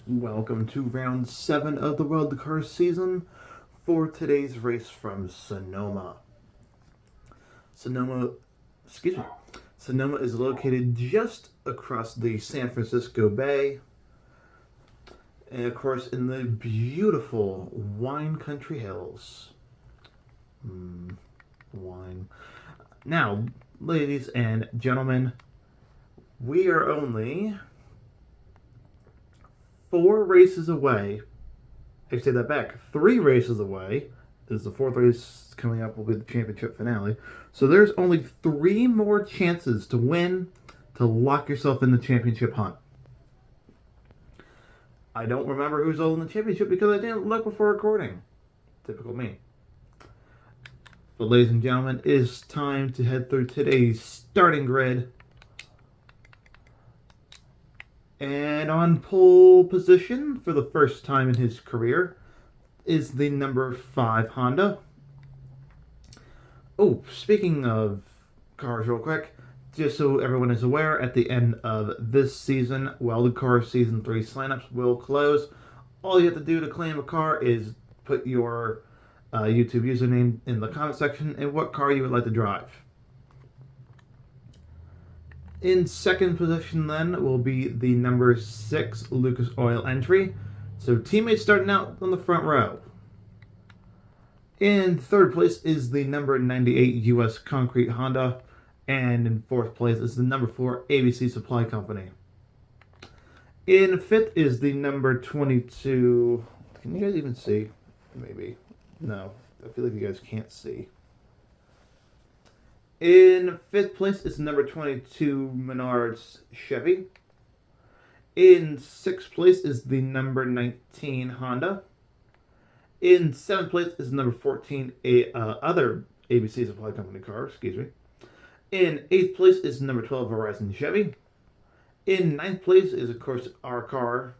Welcome to round 7 of the World Car season for today's race from Sonoma. Sonoma, excuse me. Sonoma is located just across the San Francisco Bay, and of course in the beautiful wine country hills. Wine. Now, ladies and gentlemen, we are only 4 races away. I take that back. 3 races away. Is the 4th race coming up will be the championship finale. So there's only 3 more chances to win to lock yourself in the championship hunt. I don't remember who's all in the championship because I didn't look before recording. Typical me. But ladies and gentlemen, it is time to head through today's starting grid. And on pole position for the first time in his career is the number 5 Honda. Oh, speaking of cars real quick, just so everyone is aware, at the end of this season, Welded Car Season 3 signups will close. All you have to do to claim a car is put your YouTube username in the comment section and what car you would like to drive. In second position then will be the number 6 Lucas Oil entry. So teammates starting out on the front row. In third place is the number 98 US Concrete Honda. And in fourth place is the number 4 ABC Supply Company. In fifth is the number 22. Can you guys even see? Maybe. No. I feel like you guys can't see. In fifth place is number 22 Menards Chevy. In sixth place is the number 19 Honda. In seventh place is number 14 other ABC Supply Company car. Excuse me. In eighth place is number 12 Verizon Chevy. In ninth place is of course our car,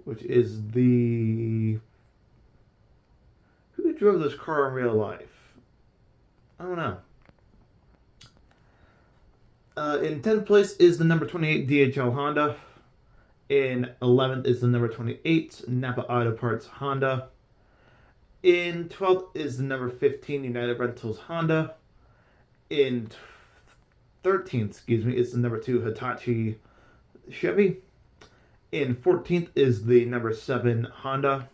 which is the who drove this car in real life? I don't know. In 10th place is the number 28 DHL Honda. In 11th is the number 28 Napa Auto Parts Honda. In 12th is the number 15 United Rentals Honda. In 13th, is the number 2 Hitachi Chevy. In 14th is the number 7 Honda.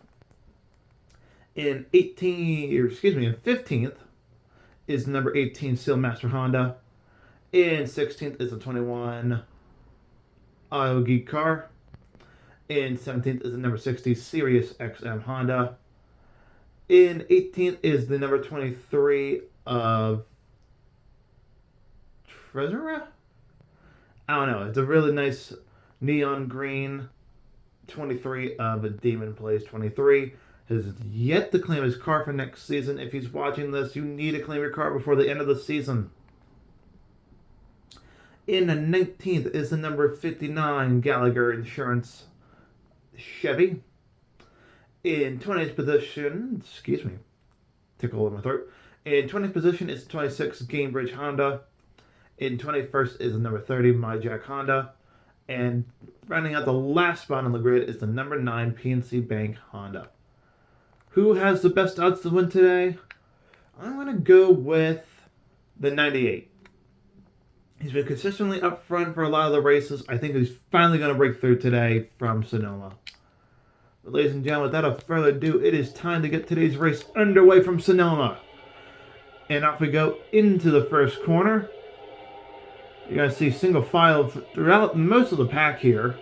In 15th is the number 18 Steelmaster Honda. In 16th is the 21 Auto Geek car. In 17th is the number 60 Sirius XM Honda. In 18th is the number 23 of Trezora? I don't know. It's a really nice neon green 23 of a Demon Plays 23. Has yet to claim his car for next season. If he's watching this, you need to claim your car before the end of the season. In the 19th is the number 59 Gallagher Insurance Chevy. In 20th position, tickle in my throat. In 20th position is 26 Gamebridge Honda. In 21st is the number 30 MyJack Honda. And rounding out the last spot on the grid is the number 9 PNC Bank Honda. Who has the best odds to win today? I'm going to go with the 98. He's been consistently up front for a lot of the races. I think he's finally going to break through today from Sonoma. But ladies and gentlemen, without further ado, it is time to get today's race underway from Sonoma. And off we go into the first corner. You're going to see single file throughout most of the pack here.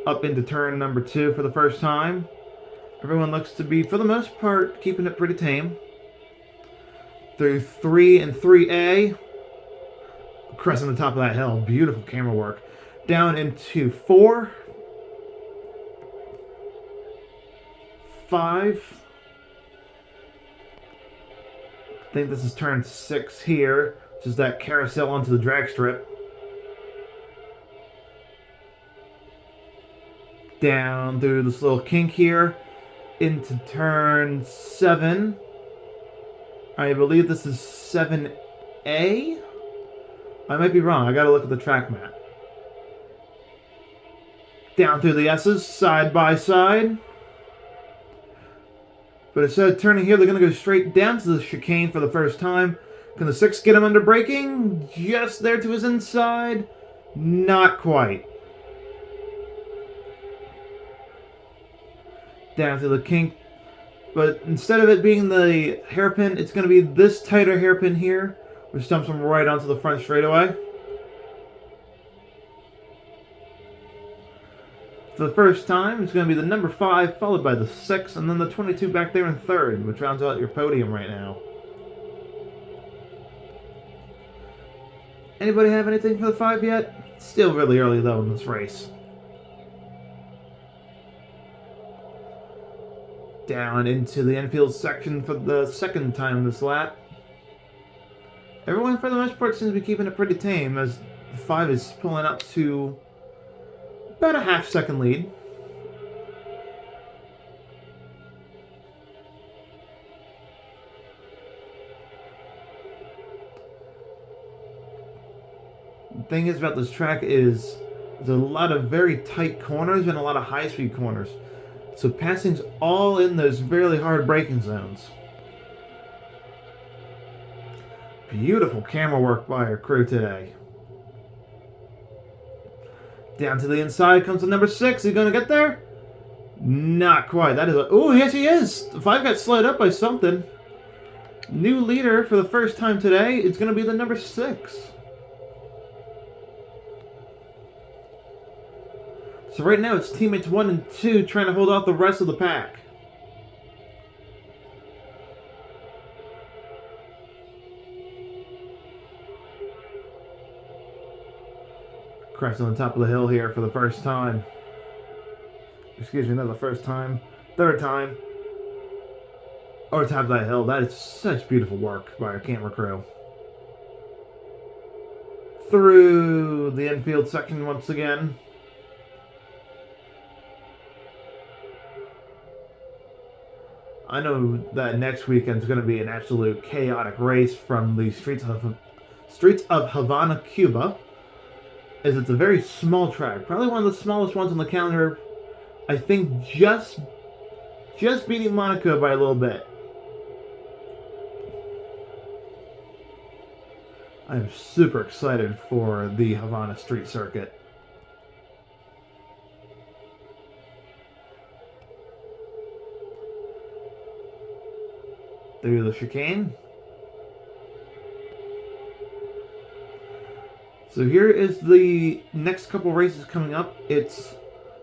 Up into turn number 2 for the first time. Everyone looks to be, for the most part, keeping it pretty tame. Through 3 and 3A. Cresting the top of that hill. Beautiful camera work. Down into 4. 5. I think this is turn 6 here. Which is that carousel onto the drag strip. Down through this little kink here. Into turn 7. I believe this is 7A. I might be wrong. I gotta look at the track map. Down through the S's, side by side. But instead of turning here, they're going to go straight down to the chicane for the first time. Can the 6 get him under braking? Just there to his inside. Not quite. Down to the kink. But instead of it being the hairpin, it's going to be this tighter hairpin here, which dumps him right onto the front straightaway. For the first time, it's going to be the number 5, followed by the 6, and then the 22 back there in third, which rounds out your podium right now. Anybody have anything for the 5 yet? Still really early, though, in this race. Down into the infield section for the second time this lap. Everyone, for the most part, seems to be keeping it pretty tame, as the 5 is pulling up to about a half-second lead. The thing is about this track is there's a lot of very tight corners and a lot of high-speed corners. So passing's all in those really hard braking zones. Beautiful camera work by our crew today. Down to the inside comes the number 6. Is he going to get there? Not quite. That is a... Oh, yes, he is. The 5 got slowed up by something. New leader for the first time today. It's going to be the number 6. So right now it's teammates 1 and 2 trying to hold off the rest of the pack. Crashing on the top of the hill here for the first time. Excuse me, not the first time. Third time. Over top of that hill. That is such beautiful work by our camera crew. Through the infield section once again. I know that next weekend's going to be an absolute chaotic race from the streets of Havana, Cuba. As it's a very small track, probably one of the smallest ones on the calendar. I think just beating Monaco by a little bit. I'm super excited for the Havana street circuit. Through the chicane. So here is the next couple races coming up. It's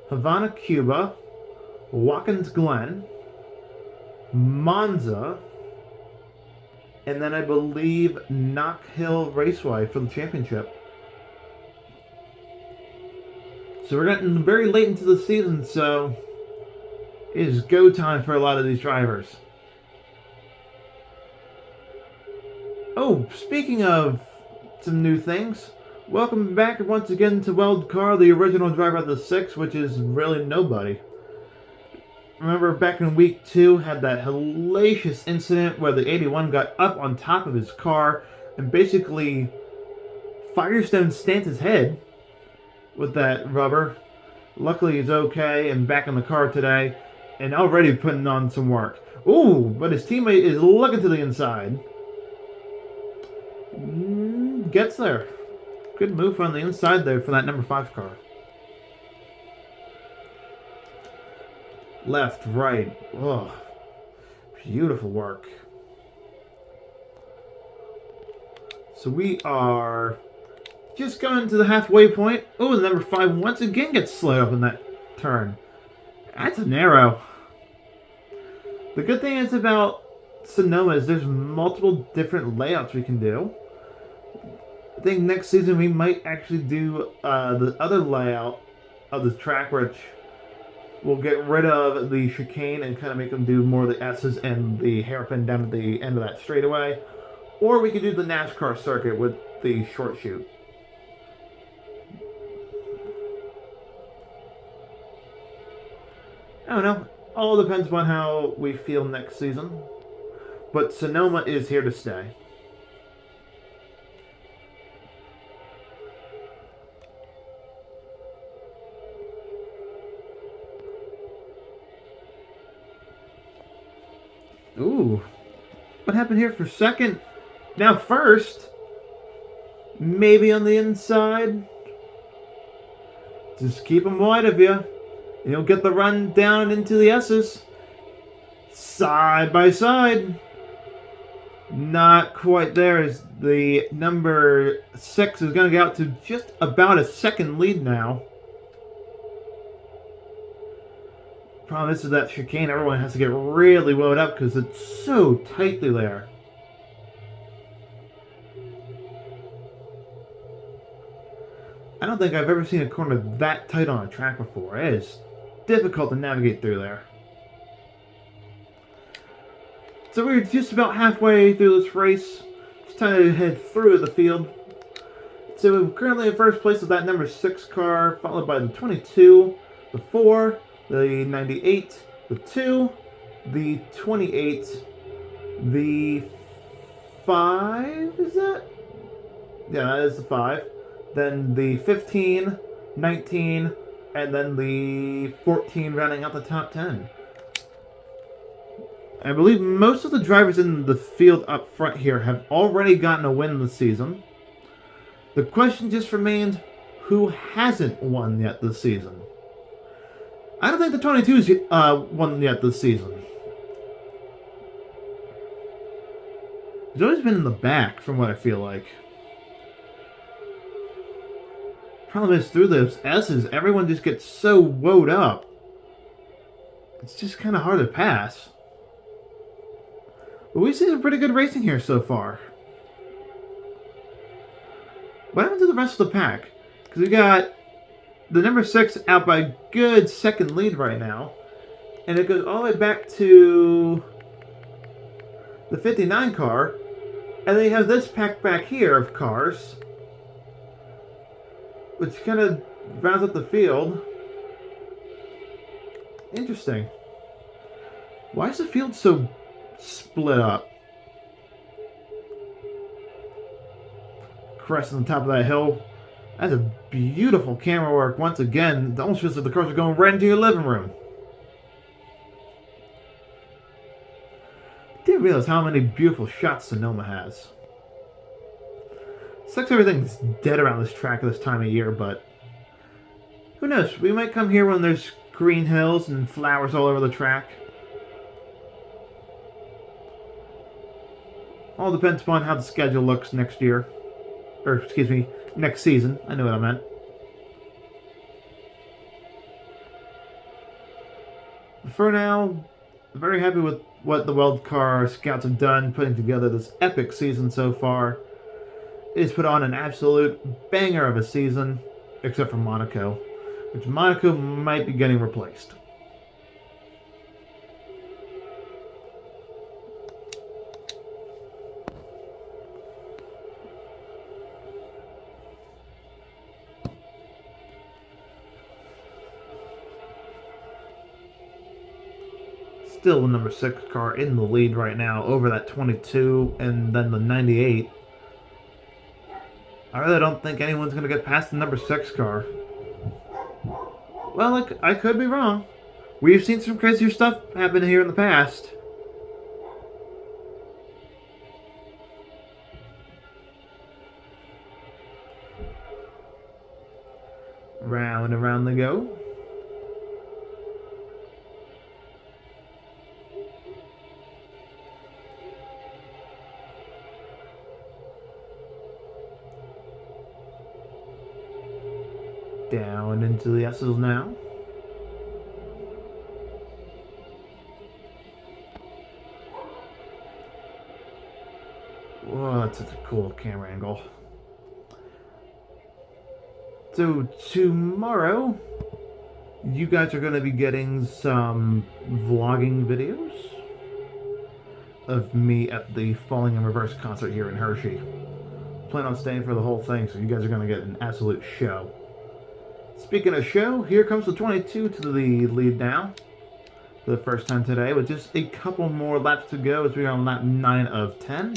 Havana, Cuba, Watkins Glen, Monza, and then I believe Knock Hill Raceway for the championship. So we're getting very late into the season, so it is go time for a lot of these drivers. Oh, speaking of some new things, welcome back once again to Weldcar, the original driver of the 6, which is really nobody. Remember back in week 2, had that hellacious incident where the 81 got up on top of his car and basically Firestone stamped his head with that rubber. Luckily he's okay and back in the car today and already putting on some work. Ooh, but his teammate is looking to the inside. Gets there. Good move on the inside there for that number 5 car. Left, right. Oh, beautiful work. So we are just going to the halfway point. Oh, the number 5 once again gets slowed up in that turn. That's a narrow. The good thing is about Sonoma is there's multiple different layouts we can do. I think next season we might actually do the other layout of the track, which will get rid of the chicane and kind of make them do more of the S's and the hairpin down at the end of that straightaway. Or we could do the NASCAR circuit with the short chute. I don't know. All depends on how we feel next season. But Sonoma is here to stay. Ooh. What happened here for second? Now first. Maybe on the inside. Just keep them wide of you. You'll get the run down into the S's. Side by side. Not quite there, as the number 6 is going to get out to just about a second lead now. Problem is that chicane, everyone has to get really wound up because it's so tightly there. I don't think I've ever seen a corner that tight on a track before. It is difficult to navigate through there. So we're just about halfway through this race. It's time to head through the field. So we're currently in first place with that number 6 car, followed by the 22, the 4, the 98, the 2, the 28, the 5, is that? Yeah, that is the 5. Then the 15, 19, and then the 14 rounding out the top 10. I believe most of the drivers in the field up front here have already gotten a win this season. The question just remained, who hasn't won yet this season? I don't think the 22's won yet this season. He's always been in the back, from what I feel like. Problem is, through those S's, everyone just gets so woed up. It's just kind of hard to pass. But we've seen some pretty good racing here so far. What happened to the rest of the pack? Because we got the number 6 out by a good second lead right now. And it goes all the way back to the 59 car. And then you have this pack back here of cars, which kind of rounds up the field. Interesting. Why is the field so split up? Crest on the top of that hill. That's a beautiful camera work once again. It almost feels like the cars are going right into your living room. Didn't realize how many beautiful shots Sonoma has. Sucks everything's dead around this track at this time of year, but who knows? We might come here when there's green hills and flowers all over the track. All depends upon how the schedule looks next year. Or, excuse me, next season. I know what I meant. For now, I'm very happy with what the Wildcar Scouts have done, putting together this epic season so far. It's put on an absolute banger of a season, except for Monaco, which Monaco might be getting replaced. Still the number 6 car in the lead right now over that 22 and then the 98. I really don't think anyone's going to get past the number 6 car. Well, I could be wrong. We've seen some crazier stuff happen here in the past. Round and round they go. Down into the S's now. Whoa, that's such a cool camera angle. So tomorrow, you guys are going to be getting some vlogging videos of me at the Falling in Reverse concert here in Hershey. Plan on staying for the whole thing, so you guys are going to get an absolute show. Speaking of show, here comes the 22 to the lead now. For the first time today, with just a couple more laps to go as we're on lap 9 of 10.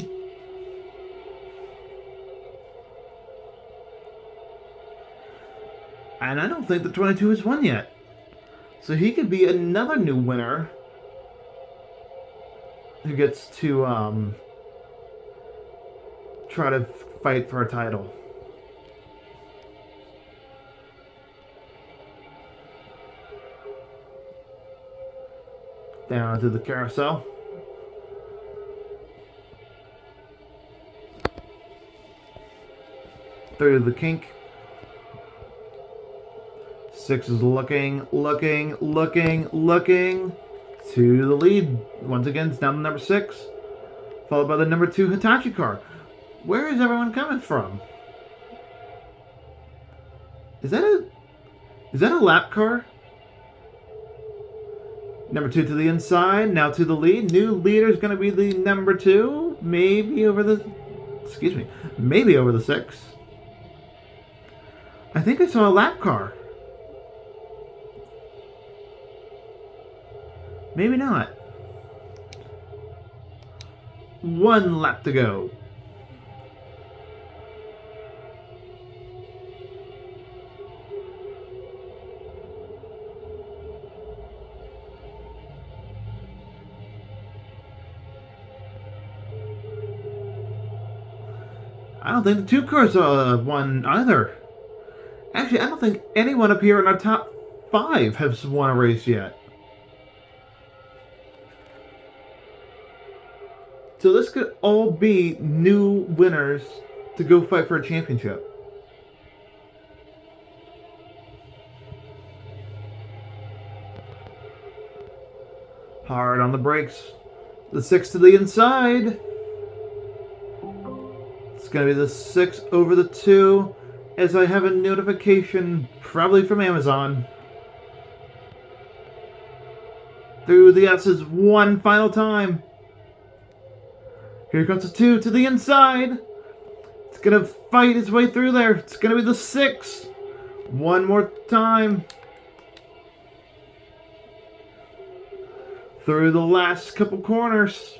And I don't think the 22 has won yet. So he could be another new winner who gets to try to fight for a title. Down to the carousel. Through the kink. 6 is looking to the lead. Once again, it's down to number 6, followed by the number 2 Hitachi car. Where is everyone coming from? Is that a lap car? Number 2 to the inside, now to the lead. New leader is going to be the number 2, maybe over the 6. I think I saw a lap car. Maybe not. 1 lap to go. I don't think the 2 cars won either. Actually, I don't think anyone up here in our top 5 has won a race yet. So this could all be new winners to go fight for a championship. Hard on the brakes. The 6 to the inside. It's going to be the 6 over the 2, as I have a notification, probably from Amazon. Through the S's one final time. Here comes the 2 to the inside. It's going to fight its way through there. It's going to be the 6. One more time. Through the last couple corners.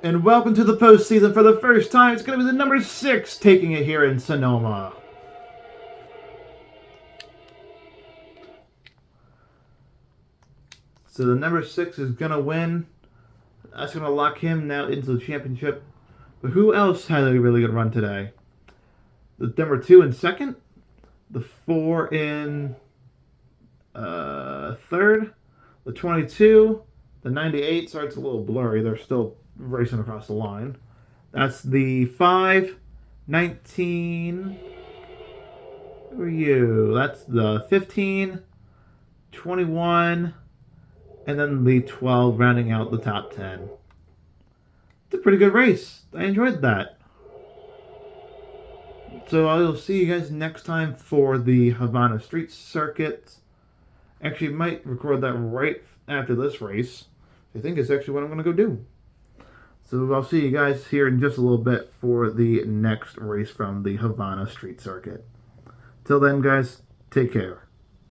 And welcome to the postseason for the first time. It's going to be the number 6 taking it here in Sonoma. So the number 6 is going to win. That's going to lock him now into the championship. But who else had a really good run today? The number 2 in second. The 4 in third. The 22. The 98. Sorry, it's a little blurry. They're still racing across the line. That's the 5. 19. Who are you? That's the 15. 21. And then the 12 rounding out the top 10. It's a pretty good race. I enjoyed that. So I will see you guys next time for the Havana Street Circuit. Actually, might record that right after this race. I think it's actually what I'm going to go do. So I'll see you guys here in just a little bit for the next race from the Havana Street Circuit. Till then, guys, take care.